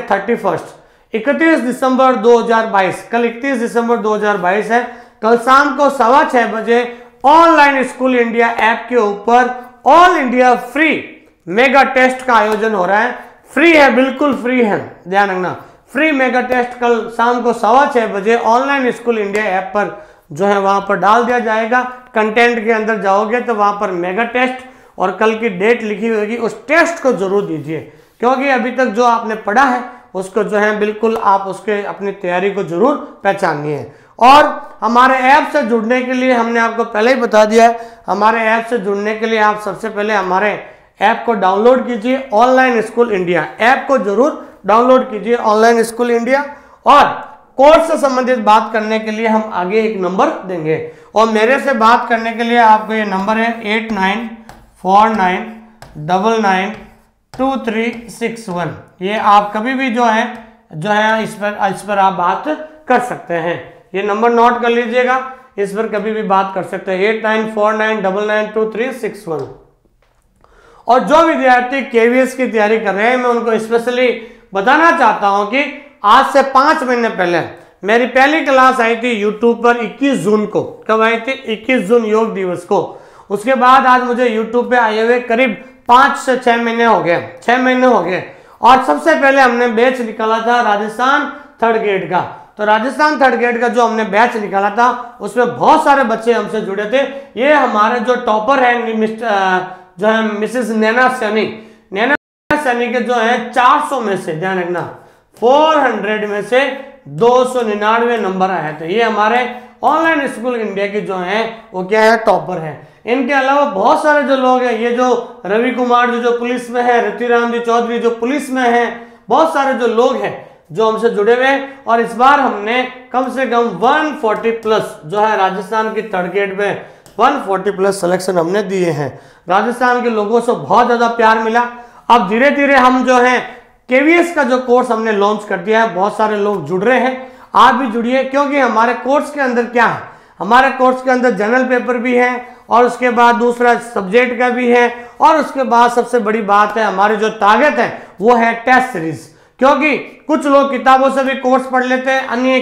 31 दिसंबर 2022, कल 31 दिसंबर 2022 है। कल शाम को 6:15 बजे ऑनलाइन स्कूल इंडिया ऐप के ऊपर all India free mega test का आयोजन हो रहा है। फ्री है, बिल्कुल फ्री है, ध्यान रखना, फ्री मेगा टेस्ट कल शाम को 6:15 बजे ऑनलाइन स्कूल इंडिया ऐप पर जो है वहां पर डाल दिया जाएगा। कंटेंट के अंदर जाओगे तो वहां पर मेगा टेस्ट और कल की डेट लिखी होगी, उस टेस्ट को जरूर दीजिए, क्योंकि अभी तक जो आपने पढ़ा है उसको जो है बिल्कुल आप उसके अपनी तैयारी को जरूर पहचानिए है। और हमारे ऐप से जुड़ने के लिए हमने आपको पहले ही बता दिया है, हमारे ऐप से जुड़ने के लिए आप सबसे पहले हमारे ऐप को डाउनलोड कीजिए, ऑनलाइन स्कूल इंडिया ऐप को जरूर डाउनलोड कीजिए, ऑनलाइन स्कूल इंडिया। और कोर्स से संबंधित बात करने के लिए हम आगे एक नंबर देंगे, और मेरे से बात करने के लिए आपको ये नंबर है 8949992361। ये आप कभी भी जो है इस पर आप बात कर सकते हैं, ये नंबर नोट कर लीजिएगा, इस पर कभी भी बात कर सकते हैं, 8949992361। और जो विद्यार्थी केवीएस की तैयारी कर रहे हैं, मैं उनको स्पेशली बताना चाहता हूं कि आज से 5 महीने पहले मेरी पहली क्लास आई थी यूट्यूब पर 21 जून को। कब आई थी? 21 जून योग दिवस को। उसके बाद आज मुझे यूट्यूब पे आए हुए करीब 5 से 6 महीने हो गए, 6 महीने हो गए। और सबसे पहले हमने बैच निकाला था राजस्थान 3rd ग्रेड का। तो राजस्थान 3rd ग्रेड का जो हमने बैच निकाला था उसमें बहुत सारे बच्चे हमसे जुड़े थे। ये हमारे जो टॉपर है जो है मिसेस नैना सैनी के जो है 400 में से, ध्यान रखना, 400 में से 299 नंबर आए थे। ये हमारे ऑनलाइन स्कूल इंडिया की जो है वो क्या है, टॉपर है। इनके अलावा बहुत सारे जो लोग हैं, ये जो रवि कुमार जो पुलिस में है, रतिराम जी चौधरी जो पुलिस में है, बहुत सारे जो लोग हैं जो हमसे जुड़े हुए हैं। और इस बार हमने कम से कम 140 प्लस जो है राजस्थान की 3rd ग्रेड में 140 प्लस सिलेक्शन हमने दिए हैं। राजस्थान के लोगों से बहुत ज्यादा प्यार मिला। अब धीरे धीरे हम जो है केवीएस का जो कोर्स हमने लॉन्च कर दिया है, बहुत सारे लोग जुड़ रहे हैं, आप भी जुड़िए, क्योंकि हमारे कोर्स के अंदर क्या है, हमारे कोर्स के अंदर जनरल पेपर भी है, और उसके बाद दूसरा सब्जेक्ट का भी है, और उसके बाद सबसे बड़ी बात है हमारी जो ताकत है वो है टेस्ट सीरीज। क्योंकि कुछ लोग किताबों से भी कोर्स पढ़ लेते हैं, अन्य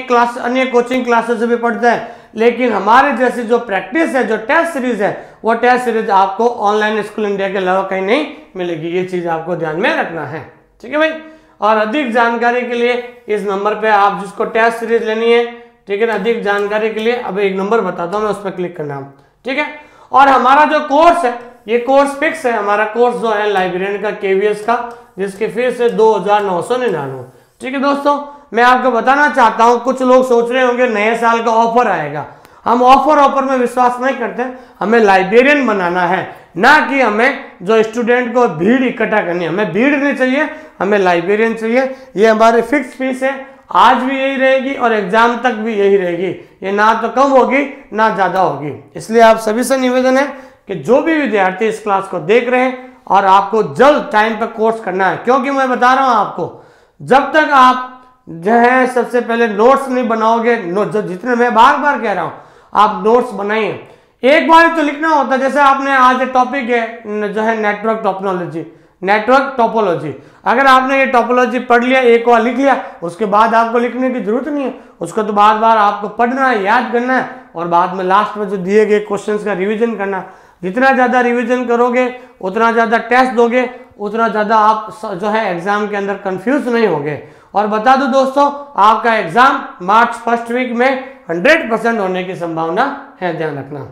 कोचिंग क्लासेस से भी पढ़ते हैं, लेकिन हमारे जैसी जो प्रैक्टिस है, जो टेस्ट सीरीज है, वो टेस्ट सीरीज आपको ऑनलाइन स्कूल इंडिया के अलावा कहीं नहीं मिलेगी। ये चीज आपको ध्यान में रखना है, ठीक है भाई। और अधिक जानकारी के लिए इस नंबर पे आप जिसको टेस्ट सीरीज लेनी है, ठीक है, अधिक जानकारी के लिए अब एक नंबर बताता हूं मैं, उस पर क्लिक करना, ठीक है। और हमारा जो कोर्स है, ये कोर्स फिक्स है, हमारा कोर्स जो है लाइब्रेरियन का केवीएस का, जिसकी फीस है 2999, ठीक है दोस्तों। मैं आपको बताना चाहता हूं, कुछ लोग सोच रहे होंगे नए साल का ऑफर आएगा। हम ऑफर में विश्वास नहीं करते, हमें लाइब्रेरियन बनाना है, ना कि हमें जो स्टूडेंट को भीड़ इकट्ठा करनी है। हमें भीड़ नहीं चाहिए, हमें लाइब्रेरियन चाहिए। ये हमारी फिक्स फीस है, आज भी यही रहेगी और एग्जाम तक भी यही रहेगी, ये ना तो कम होगी ना ज्यादा होगी। इसलिए आप सभी से निवेदन है कि जो भी विद्यार्थी इस क्लास को देख रहे हैं और आपको जल्द टाइम पर कोर्स करना है, क्योंकि मैं बता रहा हूं आपको, जब तक आप जो है सबसे पहले नोट्स नहीं बनाओगे, जितने मैं बार बार कह रहा हूं, आप नोट्स बनाइए। एक बार तो लिखना होता है, जैसे आपने आज टॉपिक है जो है नेटवर्क टोपोलॉजी, अगर आपने ये टोपोलॉजी पढ़ लिया, एक बार लिख लिया, उसके बाद आपको लिखने की जरूरत नहीं है, उसको तो बार बार आपको पढ़ना है, याद करना है, और बाद में लास्ट में जो दिए गए क्वेश्चंस का रिवीजन करना। जितना ज्यादा रिवीजन करोगे, उतना ज्यादा टेस्ट दोगे, उतना ज्यादा आप जो है एग्जाम के अंदर कंफ्यूज नहीं होगे। और बता दो दोस्तों, आपका एग्जाम मार्च फर्स्ट वीक में 100% होने की संभावना है, ध्यान रखना।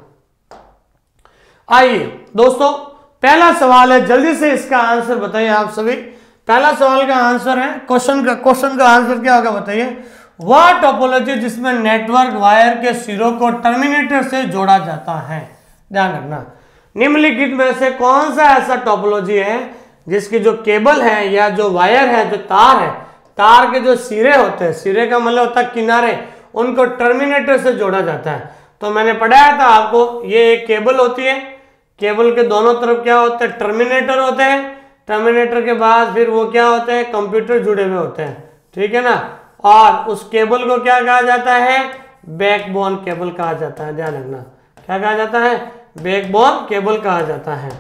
आइए दोस्तों, पहला सवाल है, जल्दी से इसका आंसर बताइए आप सभी। पहला सवाल का आंसर है, क्वेश्चन का आंसर क्या होगा बताइए। वह टोपोलॉजी जिसमें नेटवर्क वायर के सिरों को टर्मिनेटर से जोड़ा जाता है, ध्यान रखना। निम्नलिखित में से कौन सा ऐसा टोपोलॉजी है जिसकी जो केबल है या जो वायर है, जो तार है, तार के जो सिरे होते हैं, सिरे का मतलब होता है किनारे, उनको टर्मिनेटर से जोड़ा जाता है। तो मैंने पढ़ाया था आपको, ये एक केबल होती है, केबल के दोनों तरफ क्या होते हैं, टर्मिनेटर होते हैं, टर्मिनेटर के बाद फिर वो क्या होते हैं, कंप्यूटर जुड़े हुए होते हैं, ठीक है ना। और उस केबल को क्या कहा जाता है, बैकबोन केबल कहा जाता है, ध्यान रखना, क्या कहा जाता है, बैकबोन केबल कहा जाता है।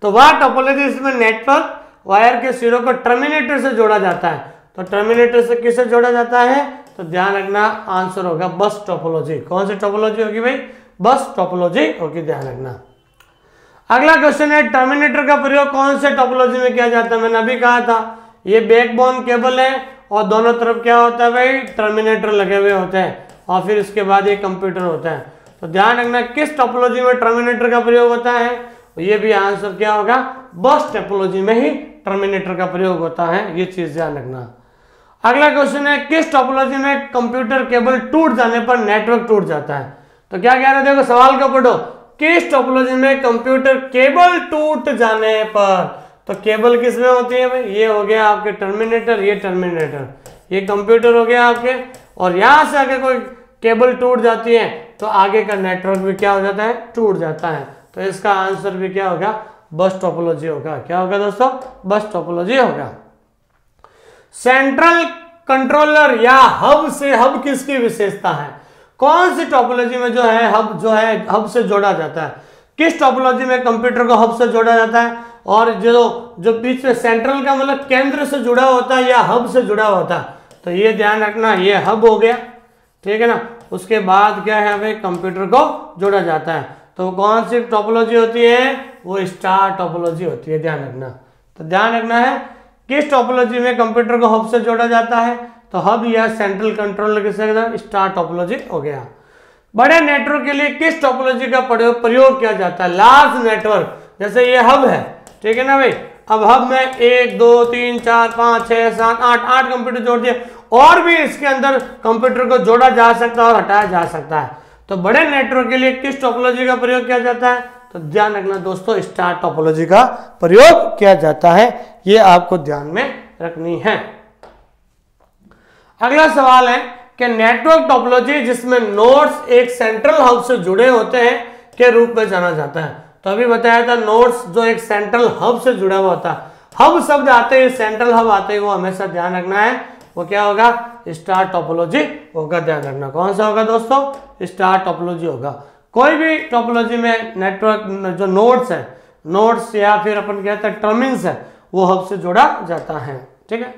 तो वह टोपोलॉजी इसमें नेटवर्क वायर के सिरों को टर्मिनेटर से जोड़ा जाता है। तो टर्मिनेटर से किससे जोड़ा जाता है, तो ध्यान रखना आंसर होगा बस टोपोलॉजी। कौन सी टोपोलॉजी होगी भाई, बस टोपोलॉजी होगी, ध्यान रखना। अगला क्वेश्चन है, टर्मिनेटर का प्रयोग कौन से टोपोलॉजी में किया जाता है। मैंने अभी कहा था ये बैकबोन केबल है और दोनों तरफ क्या होता है भाई, टर्मिनेटर लगे हुए होते हैं और फिर उसके बाद ये कंप्यूटर होता है। तो ध्यान रखना किस टोपोलॉजी में टर्मिनेटर का प्रयोग होता है, ये भी आंसर क्या होगा, बस टोपोलॉजी में ही टर्मिनेटर का प्रयोग होता है, ये चीज ध्यान रखना। अगला क्वेश्चन है, किस टोपोलॉजी में कंप्यूटर केबल टूट जाने पर नेटवर्क टूट जाता है। तो क्या कह रहे, देखो सवाल को पढ़ो, किस टोपोलॉजी में कंप्यूटर केबल टूट जाने पर। तो केबल किस में होती है भाई, ये हो गया आपके टर्मिनेटर, ये टर्मिनेटर, ये कंप्यूटर हो गया आपके, और यहां से अगर कोई केबल टूट जाती है तो आगे का नेटवर्क भी क्या हो जाता है, टूट जाता है। तो इसका आंसर भी क्या होगा, बस टोपोलॉजी होगा। क्या होगा दोस्तों, बस टोपोलॉजी होगा। सेंट्रल कंट्रोलर या हब से, हब किसकी विशेषता है, कौन सी टोपोलॉजी में जो है हब से जोड़ा जाता है, किस टोपोलॉजी में कंप्यूटर को हब से जोड़ा जाता है, और जो बीच में सेंट्रल का मतलब केंद्र से जुड़ा होता है या हब से जुड़ा होता है। तो ये ध्यान रखना, ये हब हो गया, ठीक है ना। उसके बाद क्या है भाई, कंप्यूटर को जोड़ा जाता है। तो कौन सी टोपोलॉजी होती है, वो स्टार टोपोलॉजी होती है, ध्यान रखना। तो ध्यान रखना है किस टोपोलॉजी में कंप्यूटर को हब से जोड़ा जाता है, तो हब या सेंट्रल कंट्रोलर किससे, स्टार टोपोलॉजी हो गया। बड़े नेटवर्क के लिए किस टोपोलॉजी का प्रयोग किया जाता है, लार्ज नेटवर्क, जैसे ये हब है, ठीक है ना भाई। अब हब में 1 2 3 4 5 6 7 8 कंप्यूटर जोड़ दिए, और भी इसके अंदर कंप्यूटर को जोड़ा जा सकता है और हटाया जा सकता है। तो बड़े नेटवर्क के लिए किस टोपोलॉजी का प्रयोग किया जाता है, तो ध्यान रखना दोस्तों, स्टार टोपोलॉजी का प्रयोग किया जाता है, ये आपको ध्यान में रखनी है। अगला सवाल है कि नेटवर्क टोपोलॉजी जिसमें नोड्स एक सेंट्रल हब से जुड़े होते हैं के रूप में जाना जाता है। तो अभी बताया था नोड्स जो एक सेंट्रल हब से जुड़ा हुआ होता है, हब शब्द आते हैं, सेंट्रल हब आते हैं, वो हमेशा ध्यान रखना है, वो क्या होगा, स्टार टोपोलॉजी होगा, ध्यान रखना। कौन सा होगा दोस्तों, स्टार टोपोलॉजी होगा। कोई भी टोपोलॉजी में नेटवर्क जो नोड्स है, नोड्स या फिर अपन कहते हैं टर्मिनल्स है, वो हब से जोड़ा जाता है, ठीक है।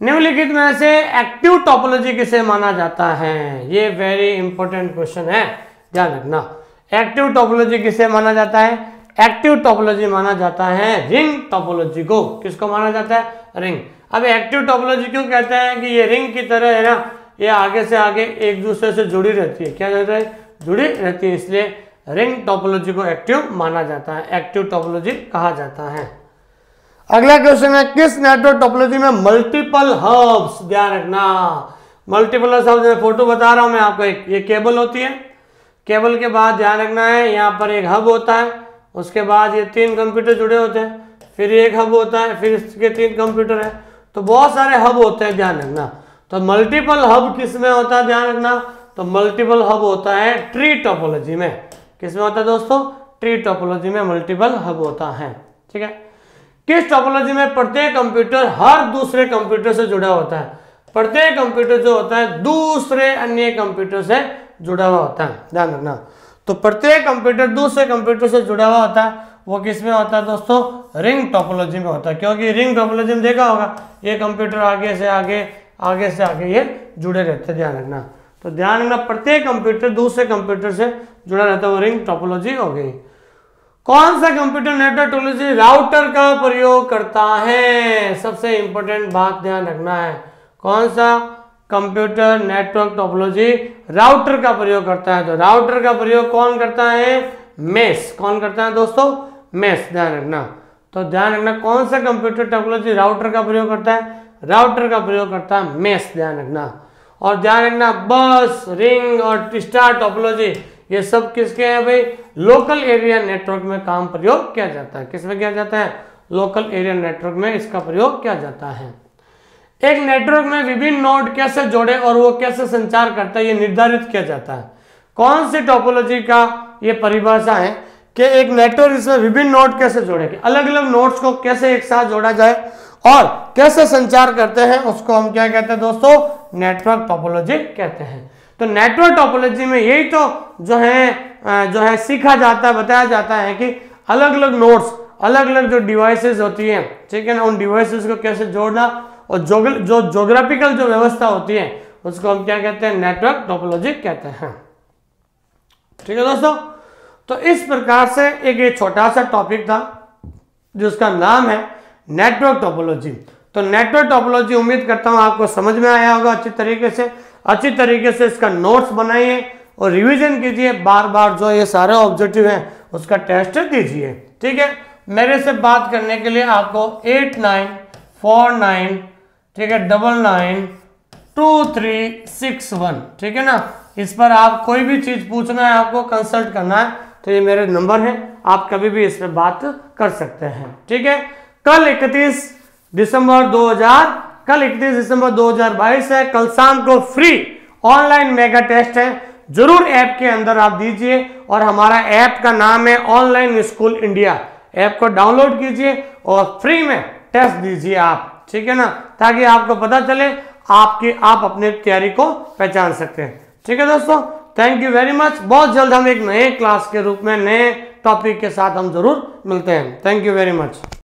निम्नलिखित में से एक्टिव टोपोलॉजी किसे माना जाता है, ये वेरी इंपॉर्टेंट क्वेश्चन है, ध्यान रखना। एक्टिव टोपोलॉजी किसे माना जाता है, एक्टिव टोपोलॉजी माना जाता है रिंग टोपोलॉजी को। किसको माना जाता है, रिंग। अब एक्टिव टोपोलॉजी क्यों कहते हैं कि ये रिंग की तरह है ना, ये आगे से आगे एक दूसरे से जुड़ी रहती है, क्या कहते हैं, जुड़ी रहती है, इसलिए रिंग टोपोलॉजी को एक्टिव माना जाता है, एक्टिव टोपोलॉजी कहा जाता है। अगला क्वेश्चन है, किस नेटवर्क टोपोलॉजी में मल्टीपल हब्स, ध्यान रखना, मल्टीपल हब्स, फोटो बता रहा हूं मैं आपको, ये केबल होती है, केबल के बाद ध्यान रखना है यहाँ पर एक हब होता है, उसके बाद ये 3 कंप्यूटर जुड़े होते हैं, फिर एक हब होता है, फिर इसके 3 कंप्यूटर है, तो बहुत सारे हब होते हैं, ध्यान रखना। तो मल्टीपल हब किस में होता है, ध्यान रखना, तो मल्टीपल हब होता है ट्री टोपोलॉजी में। किस में होता है दोस्तों, ट्री टोपोलॉजी में मल्टीपल हब होता है, ठीक है। किस टोपोलॉजी में प्रत्येक कंप्यूटर हर दूसरे कंप्यूटर से जुड़ा होता है, प्रत्येक कंप्यूटर जो होता है दूसरे अन्य कंप्यूटर से जुड़ा हुआ होता है, ध्यान रखना। तो प्रत्येक कंप्यूटर दूसरे कंप्यूटर से जुड़ा हुआ होता है, वो किस में होता है दोस्तों, रिंग टोपोलॉजी में होता है। क्योंकि रिंग टोपोलॉजी में देखा होगा, ये कंप्यूटर आगे से आगे ये जुड़े रहते हैं, ध्यान रखना। तो ध्यान रखना, प्रत्येक कंप्यूटर दूसरे कंप्यूटर से जुड़ा रहता है, वो रिंग टोपोलॉजी हो गई। कौन सा कंप्यूटर नेटवर्क टोपोलॉजी राउटर का प्रयोग करता है, सबसे इंपॉर्टेंट बात ध्यान रखना है, कौन सा कंप्यूटर नेटवर्क टोपोलॉजी राउटर का प्रयोग करता है। तो राउटर का प्रयोग कौन करता है, मेश। कौन करता है दोस्तों, मेश, ध्यान रखना। तो ध्यान रखना, कौन सा कंप्यूटर टोपोलॉजी राउटर का प्रयोग करता है, राउटर का प्रयोग करता है मेश, ध्यान रखना। और ध्यान रखना, बस, रिंग और स्टार टोपोलॉजी ये सब किसके हैं भाई? लोकल एरिया नेटवर्क में काम प्रयोग किया जाता है। किसमें किया जाता है? लोकल एरिया नेटवर्क में इसका प्रयोग किया जाता है। एक नेटवर्क में विभिन्न नोड कैसे जोड़े और वो कैसे संचार करता है, ये निर्धारित किया जाता है। कौन सी टोपोलॉजी का ये परिभाषा है कि एक नेटवर्क इसमें विभिन्न नोड कैसे जोड़ेंगे, अलग अलग नोड्स को कैसे एक साथ जोड़ा जाए और कैसे संचार करते हैं, उसको हम क्या कहते हैं दोस्तों? नेटवर्क टोपोलॉजी कहते हैं। तो नेटवर्क टोपोलॉजी में यही तो जो है सीखा जाता है, बताया जाता है कि अलग अलग नोड्स, अलग अलग जो डिवाइसेस होती हैं, ठीक है ना, उन डिवाइसेस को कैसे जोड़ना और जो ज्योग्राफिकल जो व्यवस्था होती है उसको हम क्या कहते हैं? नेटवर्क टोपोलॉजी कहते हैं। ठीक है दोस्तों, तो इस प्रकार से एक ये छोटा सा टॉपिक था जिसका नाम है नेटवर्क टोपोलॉजी। तो नेटवर्क टोपोलॉजी उम्मीद करता हूं आपको समझ में आया होगा अच्छी तरीके से इसका नोट्स बनाइए और रिवीजन कीजिए, बार बार जो ये सारे ऑब्जेक्टिव हैं उसका टेस्ट दीजिए। ठीक है, मेरे से बात करने के लिए आपको 8949 ठीक है 992361 ठीक है ना, इस पर आप कोई भी चीज पूछना है, आपको कंसल्ट करना है तो ये मेरे नंबर हैं, आप कभी भी इस पर बात कर सकते हैं। ठीक है, कल 31 दिसंबर 2022 है, कल शाम को फ्री ऑनलाइन मेगा टेस्ट है, जरूर ऐप के अंदर आप दीजिए और हमारा ऐप का नाम है ऑनलाइन स्कूल इंडिया। ऐप को डाउनलोड कीजिए और फ्री में टेस्ट दीजिए आप, ठीक है ना, ताकि आपको पता चले आप अपने तैयारी को पहचान सकते हैं। ठीक है दोस्तों, थैंक यू वेरी मच। बहुत जल्द हम एक नए क्लास के रूप में नए टॉपिक के साथ हम जरूर मिलते हैं। Thank you very much.